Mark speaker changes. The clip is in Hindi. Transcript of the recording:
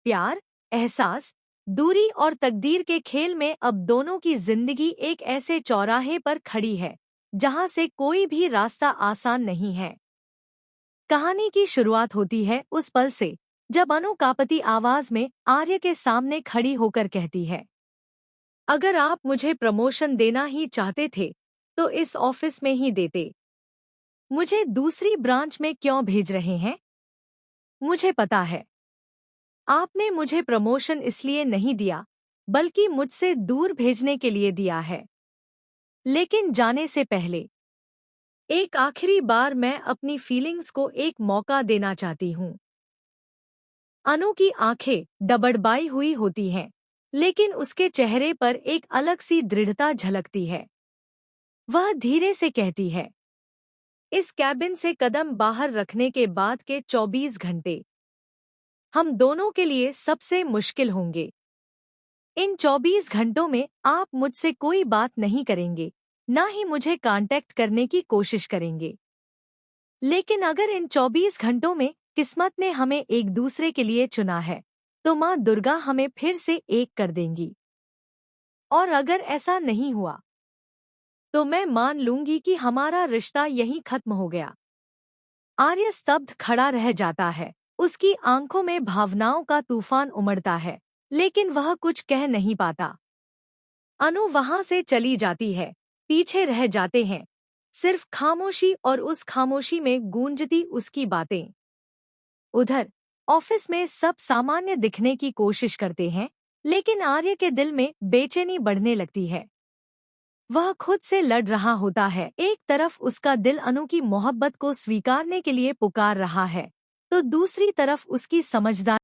Speaker 1: प्यार, एहसास, दूरी और तकदीर के खेल में अब दोनों की जिंदगी एक ऐसे चौराहे पर खड़ी है जहां से कोई भी रास्ता आसान नहीं है। कहानी की शुरुआत होती है उस पल से जब अनु कापती आवाज में आर्य के सामने खड़ी होकर कहती है, अगर आप मुझे प्रमोशन देना ही चाहते थे तो इस ऑफिस में ही देते। मुझे दूसरी ब्रांच में क्यों भेज रहे हैं? मुझे पता है आपने मुझे प्रमोशन इसलिए नहीं दिया बल्कि मुझसे दूर भेजने के लिए दिया है। लेकिन जाने से पहले एक आखिरी बार मैं अपनी फीलिंग्स को एक मौका देना चाहती हूँ। अनु की आंखें डबडबाई हुई होती हैं, लेकिन उसके चेहरे पर एक अलग सी दृढ़ता झलकती है। वह धीरे से कहती है, इस कैबिन से कदम बाहर रखने के बाद के 24 घंटे हम दोनों के लिए सबसे मुश्किल होंगे। इन 24 घंटों में आप मुझसे कोई बात नहीं करेंगे, ना ही मुझे कांटेक्ट करने की कोशिश करेंगे। लेकिन अगर इन 24 घंटों में किस्मत ने हमें एक दूसरे के लिए चुना है, तो माँ दुर्गा हमें फिर से एक कर देंगी। और अगर ऐसा नहीं हुआ, तो मैं मान लूंगी कि हमारा रिश्ता यहीं खत्म हो गया। आर्य स्तब्ध खड़ा रह जाता है। उसकी आंखों में भावनाओं का तूफान उमड़ता है, लेकिन वह कुछ कह नहीं पाता। अनु वहां से चली जाती है। पीछे रह जाते हैं सिर्फ खामोशी, और उस खामोशी में गूंजती उसकी बातें। उधर ऑफिस में सब सामान्य दिखने की कोशिश करते हैं, लेकिन आर्य के दिल में बेचैनी बढ़ने लगती है। वह खुद से लड़ रहा होता है। एक तरफ उसका दिल अनु की मोहब्बत को स्वीकारने के लिए पुकार रहा है, तो दूसरी तरफ उसकी समझदारी